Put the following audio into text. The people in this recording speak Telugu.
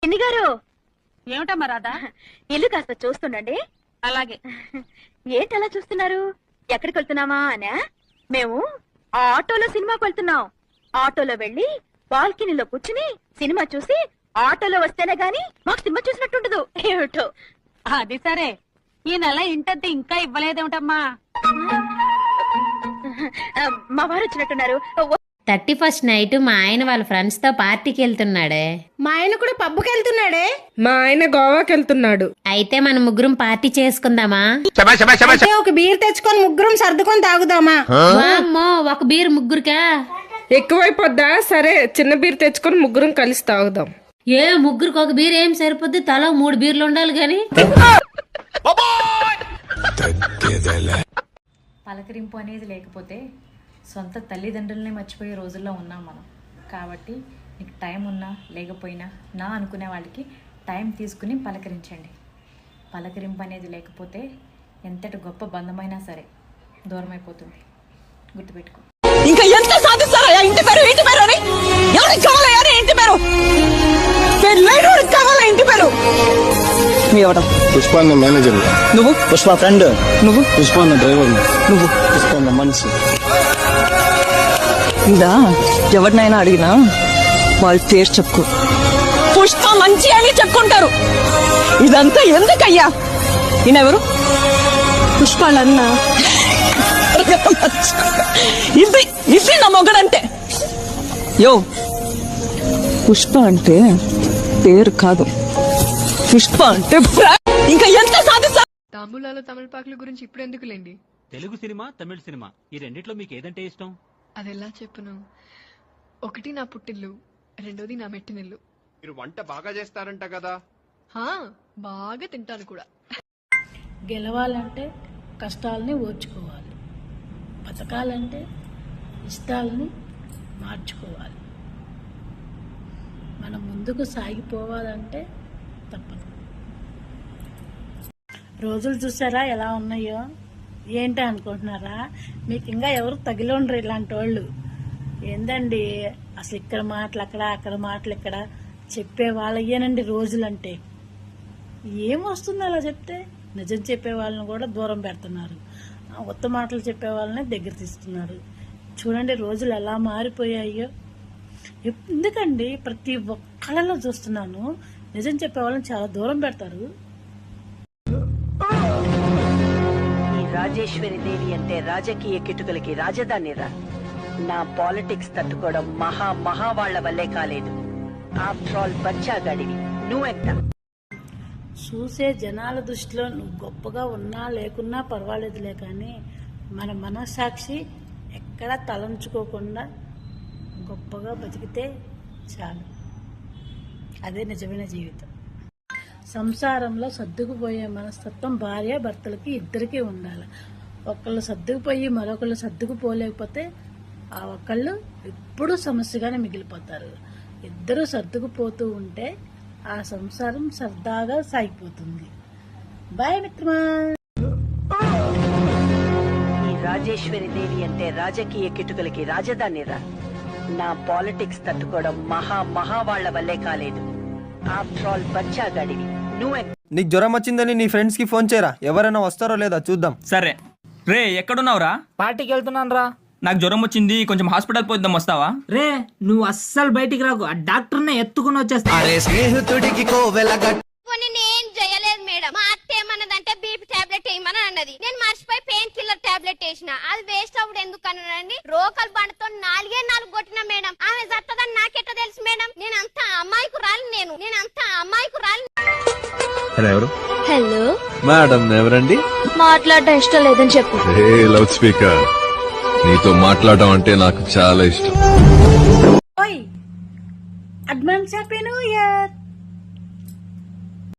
పిన్ని గారు. ఏమిటమ్మా రాధా? ఇల్లు కాస్త చూస్తుండండి. అలాగే. ఏంటి అలా చూస్తున్నారు? ఎక్కడికి వెళ్తున్నామా అనా? మేము ఆ ఆటోలో సినిమాకి వెళ్తున్నాం. ఆటోలో వెళ్లి బాల్కనీలో కూర్చుని సినిమా చూసి ఆటోలో వస్తేనే గాని మాకు సినిమా చూసినట్టుండదు. ఏమిటో. అది సరే, ఈ నెల ఇంటద్ది ఇంకా ఇవ్వలేదేమిటమ్మా? మా వారు వచ్చినట్టున్నారు. 31st నైట్ మా ఆయన వాళ్ళ ఫ్రెండ్స్ తో పార్టీకి వెళ్తున్నాడే. మా ఆయన కూడా పబ్బుకి వెళ్తున్నాడే. మా ఆయన గోవాకి వెళ్తున్నాడు. అయితే మనం ముగ్గురం పార్టీ చేసుకుందామా? అయితే ఒక బీర్ తెచ్చుకొని ముగ్గురం సర్దుకొని తాగుదామా? వామ్మో, ఒక బీర్ ముగ్గురికా? ఎక్కువైపోద్దా? సరే, చిన్న బీర్ తెచ్చుకొని ముగ్గురం కలిసి తాగుదాం. ముగ్గురికి ఒక బీర్ ఏం సరిపోద్ది? తల 3 బీర్లు ఉండాలి గాని. పలకరింపు అనేది లేకపోతే సొంత తల్లిదండ్రులనే మర్చిపోయే రోజుల్లో ఉన్నాం మనం. కాబట్టి నీకు టైం ఉన్నా లేకపోయినా నా అనుకునే వాళ్ళకి టైం తీసుకుని పలకరించండి. పలకరింపు అనేది లేకపోతే ఎంతటి గొప్ప బంధమైనా సరే దూరం అయిపోతుంది. గుర్తుపెట్టుకో. ఇంకా ఎంత సాధిస్తారా? ఇంటి పేరు అని ఎవరికి కావాలా? ఇంటి పేరు కావాలా? ఇంటి పేరు పుష్పాన్న మేనేజర్, నువ్వు పుష్ప ఫ్రెండ్, నువ్వు పుష్పాన్న డ్రైవర్, నువ్వు పుష్పాన్న మనిషి. ఇలా ఎవరినైనా అడిగినా వాళ్ళ పేరు చెప్పుకో. పుష్ప మంచి అని చెప్పుకుంటారు. ఇదంతా ఎందుకయ్యా? ఈయనెవరు? పుష్పాలన్న. ఇది నా మొగడంటే. యో, పుష్ప అంటే పేరు కాదు, పుష్ప అంటే ఇంకా ఎంత సాధిస్తా. తాంబూలాలు తమిళపాకుల గురించి ఇప్పుడు ఎందుకులేండి. తెలుగు సినిమా, తమిళ సినిమా ఈ రెండిట్లో మీకు ఏదంటే ఇష్టం? అదెలా చెప్పును. ఒకటి నా పుట్టిల్లు, రెండోది నా మెట్టినిల్లు. మీరు వంట బాగా చేస్తారంట కదా? బాగా తింటాను కూడా. గెలవాలంటే కష్టాలని ఓర్చుకోవాలి, బతకాలంటే ఇష్టాలని మార్చుకోవాలి. మనం ముందుకు సాగిపోవాలంటే తప్పదు. రోజులు చూసారా ఎలా ఉన్నాయో? ఏంటి అనుకుంటున్నారా? మీకు ఇంకా ఎవరు తగిలిండ్రు ఇలాంటి వాళ్ళు. ఏందండి అసలు ఇక్కడ మాటలు అక్కడ, అక్కడ మాటలు ఇక్కడ చెప్పే వాళ్ళయ్యేనండి రోజులంటే. ఏమొస్తుంది అలా చెప్తే? నిజం చెప్పే వాళ్ళని కూడా దూరం పెడుతున్నారు, ఉత్త మాటలు చెప్పే వాళ్ళని దగ్గర తీస్తున్నారు. చూడండి రోజులు ఎలా మారిపోయాయో. ఎందుకండి ప్రతి ఒక్కళ్ళలో చూస్తున్నాను నిజం చెప్పే వాళ్ళని చాలా దూరం పెడతారు. ఈ రాజేశ్వరి దేవి అంటే రాజకీయ కిటుకులకి రాజధానిరా. నా పాలిటిక్స్ తట్టుకోవడం మహా వాళ్ల వల్లే కాలేదు. ఆఫ్టర్ ఆల్ బచ్చాగాడివి నువ్వెంత. చూసే జనాల దృష్టిలో నువ్వు గొప్పగా ఉన్నా లేకున్నా పర్వాలేదులే, కానీ మన మనస్సాక్షి ఎక్కడ తలంచుకోకుండా గొప్పగా బతికితే చాలు. అదే నిజమైన జీవితం. సంసారంలో సర్దుకుపోయే మనస్తత్వం భార్య భర్తలకి ఇద్దరికీ ఉండాలి. ఒకళ్ళు సర్దుకుపోయి మరొకళ్ళు సర్దుకుపోలేకపోతే ఆ ఒకళ్ళు ఎప్పుడూ సమస్యగానే మిగిలిపోతారు. ఇద్దరు సర్దుకుపోతూ ఉంటే ఆ సంసారం సరదాగా సాగిపోతుంది. బాయ్ మిత్రమా. ఈ రాజేశ్వరి దేవి అంటే రాజకీయ కిటుకులకి రాజధానిరా. నా పాలిటిక్స్ తట్టుకోవడం మహా వాళ్ల వల్లే కాలేదు. ఆఫ్టర్ ఆల్ బచ్చాగాడివి నువ్వెంత. నీకు జ్వరం వచ్చిందని నీ ఫ్రెండ్స్ కి ఫోన్ చేయరా, ఎవరైనా వస్తారో లేదా చూద్దాం. సరే రే, ఎక్కడున్నావురా? పార్టీకి వెళ్తున్నాను రా. నాకు జ్వరం వచ్చింది, కొంచెం హాస్పిటల్ పోద్దాం, వస్తావా? రే నువ్వు అస్సలు బయటికి రాకు, ఆ డాక్టర్నే ఎత్తుకుని వచ్చేస్తా. నేను చేయలేదు మేడం. మా అత్త ఏమన్నదంటే బీపీ టాబ్లెట్ వేయమని అన్నది. నేను మర్చిపోయి పెయిన్ కిల్లర్ టాబ్లెట్ వేసిన. అది వేస్ట్ అవుడు ఎందుకు అన్నానండి. రోకల్ బండతో 4 కొట్టిన మేడం. ఆమె జత్తదని నాకెట్ట తెలుసు మేడం? నేనంతా అమ్మాయికు రాలి. నేనంతా అమ్మాయికు రాలి. హలో మేడం, ఎవరండి? మాట్లాడడం ఇష్టం లేదని చెప్పు. లౌడ్ స్పీకర్, నీతో మాట్లాడడం అంటే నాకు చాలా ఇష్టం. Advance happy new year.